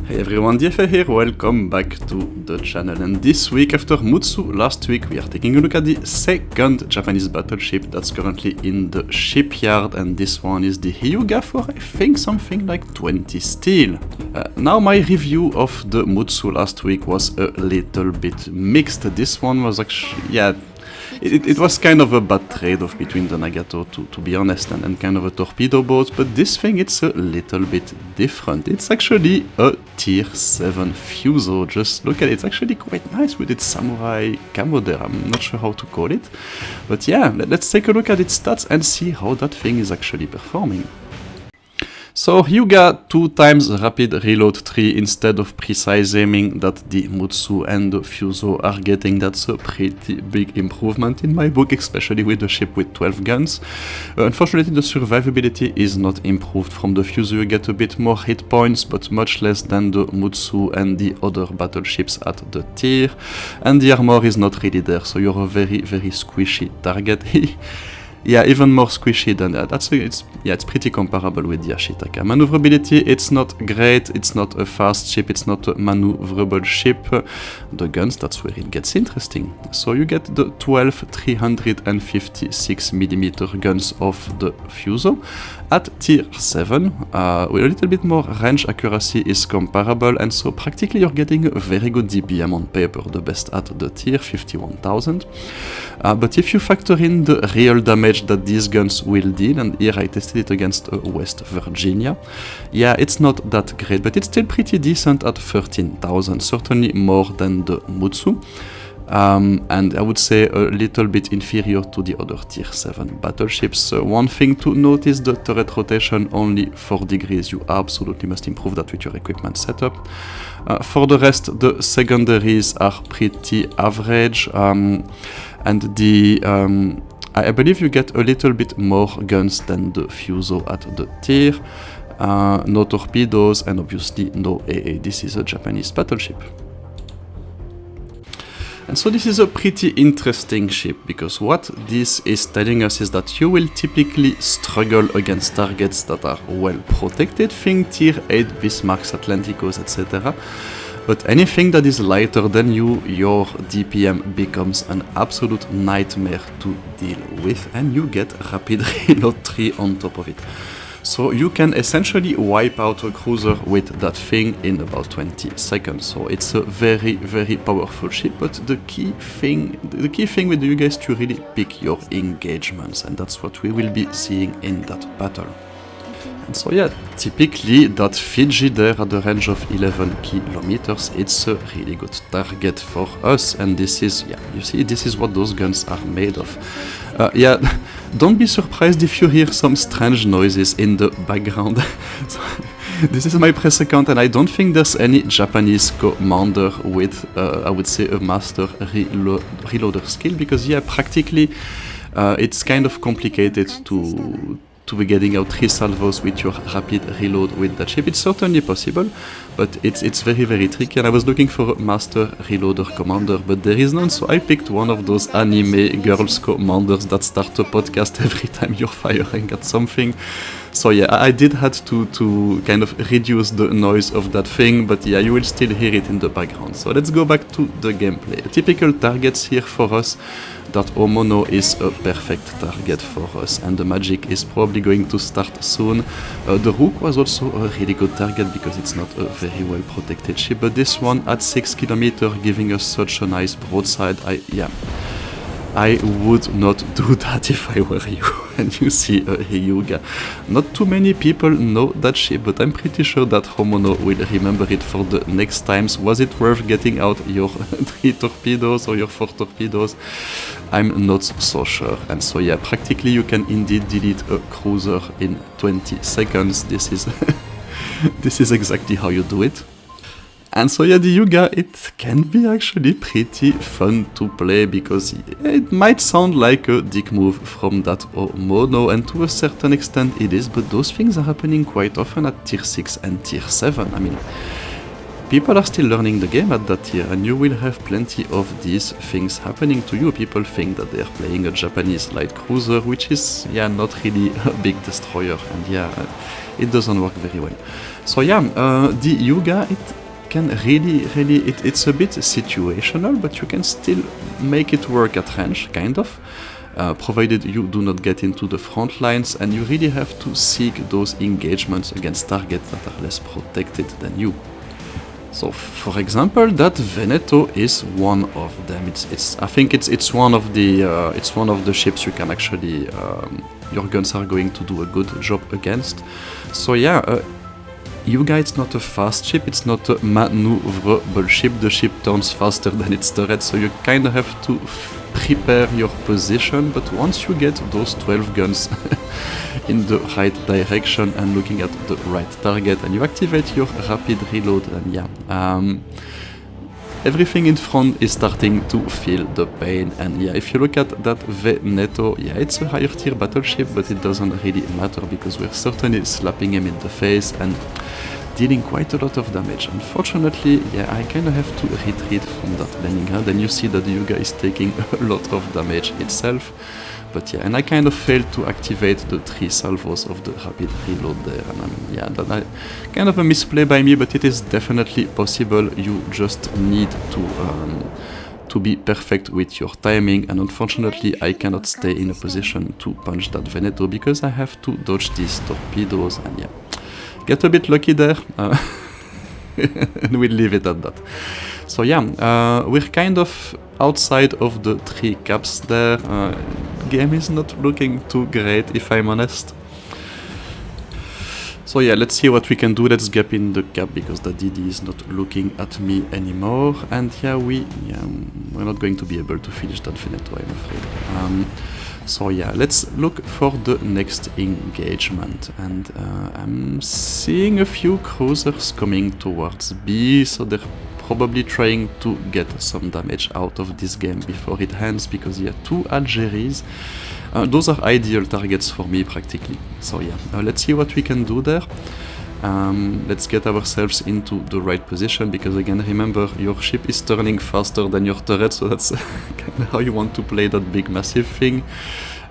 Hey everyone, DFA here, welcome back to the channel, and this week after Mutsu last week we are taking a look at the second Japanese battleship that's currently in the shipyard, and this one is the Hyuga for I think something like 20 steel. Now my review of the Mutsu last week was a little bit mixed. This one was actually, it was kind of a bad trade-off between the Nagato, to be honest, and kind of a torpedo boat, but this thing, it's a little bit different. It's actually a Tier 7 Fuso. Just look at it, it's actually quite nice with its samurai camo there. I'm not sure how to call it, but yeah, let's take a look at its stats and see how that thing is actually performing. So Hyuga 2 times rapid reload 3 instead of precise aiming that the Mutsu and the Fuso are getting. That's a pretty big improvement in my book, especially with the ship with 12 guns. Unfortunately, the survivability is not improved. From the Fuso you get a bit more hit points, but much less than the Mutsu and the other battleships at the tier. And the armor is not really there, so you're a very, very squishy target. Yeah, even more squishy than that. It's pretty comparable with the Ashitaka. Maneuverability, it's not great, it's not a fast ship, it's not a maneuverable ship. The guns, that's where it gets interesting. So you get the 12 356mm guns of the Fuso at tier 7, with a little bit more range accuracy is comparable, and so practically you're getting a very good DPM on paper, the best at the tier, 51,000. But if you factor in the real damage that these guns will deal, and here I tested it against West Virginia, yeah, it's not that great, but it's still pretty decent at 13,000, certainly more than the Mutsu. And I would say a little bit inferior to the other tier 7 battleships. One thing to note is the turret rotation, only 4 degrees. You absolutely must improve that with your equipment setup. For the rest, the secondaries are pretty average, and I believe you get a little bit more guns than the Fuso at the tier. No torpedoes, and obviously no AA. This is a Japanese battleship. And so this is a pretty interesting ship, because what this is telling us is that you will typically struggle against targets that are well protected, think tier 8 Bismarcks, Atlanticos, etc. But anything that is lighter than you, your DPM becomes an absolute nightmare to deal with, and you get rapid reload 3 on top of it. So you can essentially wipe out a cruiser with that thing in about 20 seconds. So it's a very, very powerful ship, but the key thing with the Hyuga is to really pick your engagements, and that's what we will be seeing in that battle. And so yeah, typically that Fiji there at the range of 11 kilometers, it's a really good target for us, and this is, yeah, you see, this is what those guns are made of. Yeah, don't be surprised if you hear some strange noises in the background. So, this is my press account, and I don't think there's any Japanese commander with, I would say, a master reloader skill, because yeah, practically it's kind of complicated to be getting out 3 salvos with your rapid reload with that ship. It's certainly possible, but it's very, very tricky, and I was looking for a master reloader commander, but there is none, so I picked one of those anime girls commanders that start a podcast every time you're firing at something. So yeah, I did have to kind of reduce the noise of that thing, but yeah, you will still hear it in the background. So let's go back to the gameplay. Typical targets here for us. That Omono is a perfect target for us, and the Magic is probably going to start soon. The Rook was also a really good target because it's not a very well protected ship, but this one at 6 kilometers giving us such a nice broadside, I would not do that if I were you. And you see a Hyuga. Not too many people know that ship, but I'm pretty sure that Homono will remember it for the next times. Was it worth getting out your 3 torpedoes or your 4 torpedoes? I'm not so sure. And so yeah, practically you can indeed delete a cruiser in 20 seconds. This is exactly how you do it. And so yeah, the Hyuga, it can be actually pretty fun to play, because it might sound like a dick move from that Omono, and to a certain extent it is, but those things are happening quite often at tier 6 and tier 7. I mean, people are still learning the game at that tier, and you will have plenty of these things happening to you. People think that they're playing a Japanese light cruiser, which is, yeah, not really a big destroyer, and yeah, it doesn't work very well. So yeah, the Hyuga, it can really, it's a bit situational, but you can still make it work at range, kind of. Provided you do not get into the front lines, and you really have to seek those engagements against targets that are less protected than you. So, for example, that Veneto is one of them. I think it's one of the ships you can actually your guns are going to do a good job against. So yeah, Hyuga, it's not a fast ship, it's not a maneuverable ship. The ship turns faster than its turret, so you kind of have to prepare your position, but once you get those 12 guns in the right direction and looking at the right target, and you activate your rapid reload, and yeah, everything in front is starting to feel the pain. And yeah, if you look at that Veneto, yeah, it's a higher tier battleship, but it doesn't really matter because we're certainly slapping him in the face and dealing quite a lot of damage. Unfortunately, yeah, I kind of have to retreat from that landing ground, and you see that the Hyuga is taking a lot of damage itself. But yeah, and I kind of failed to activate the 3 salvos of the rapid reload there, and yeah, that kind of a misplay by me, but it is definitely possible. You just need to be perfect with your timing, and unfortunately I cannot stay in a position to punch that Veneto because I have to dodge these torpedoes, and yeah, get a bit lucky there, and we'll leave it at that. So yeah, we're kind of outside of the 3 caps there. Game is not looking too great, if I'm honest. So yeah, let's see what we can do. Let's gap in the cap because the DD is not looking at me anymore, and yeah, we're not going to be able to finish that Veneto, I'm afraid. So yeah, let's look for the next engagement, and I'm seeing a few cruisers coming towards B, so they're probably trying to get some damage out of this game before it ends, because yeah, 2 Algeries, those are ideal targets for me practically. So yeah, let's see what we can do there. Let's get ourselves into the right position, because again, remember, your ship is turning faster than your turret, so that's kind of how you want to play that big massive thing.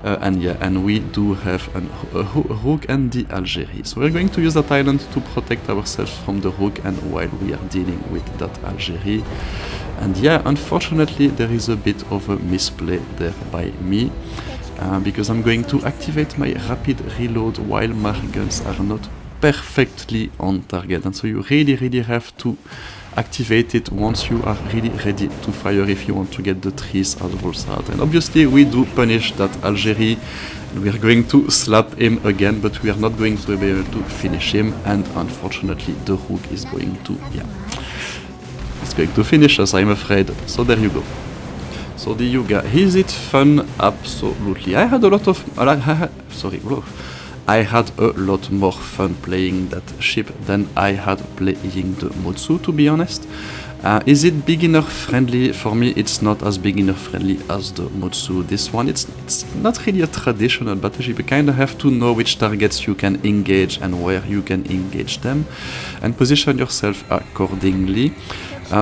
And yeah, and we do have a Rook and the Algerie. So we're going to use that island to protect ourselves from the Rook, and while we are dealing with that Algerie. And yeah, unfortunately there is a bit of a misplay there by me, because I'm going to activate my rapid reload while my guns are not perfectly on target, and so you really have to activate it once you are really ready to fire if you want to get the 3 salvos out. And obviously we do punish that Algerie, and we are going to slap him again, but we are not going to be able to finish him, and unfortunately the Rook is going to, yeah, it's going to finish us, I'm afraid. So there you go. So the Hyuga, is it fun? Absolutely. I had a lot of, I had a lot more fun playing that ship than I had playing the Mutsu, to be honest. Is it beginner friendly? For me, it's not as beginner friendly as the Mutsu. This one, it's not really a traditional battleship. You kind of have to know which targets you can engage and where you can engage them, and position yourself accordingly.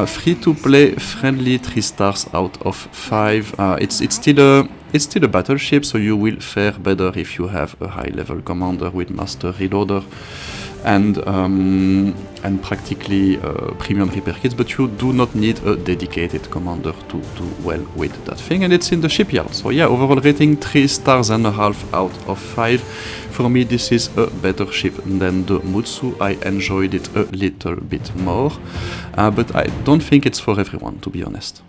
Free to play, friendly, 3 stars out of 5. It's still a battleship, so you will fare better if you have a high level commander with master reloader and practically premium repair kits, but you do not need a dedicated commander to do well with that thing, and it's in the shipyard. So yeah, overall rating 3 stars and a half out of 5. For me, this is a better ship than the Mutsu. I enjoyed it a little bit more, but I don't think it's for everyone, to be honest.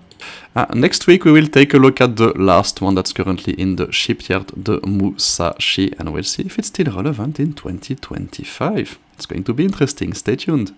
Next week we will take a look at the last one that's currently in the shipyard, the Musashi, and we'll see if it's still relevant in 2025. It's going to be interesting, stay tuned.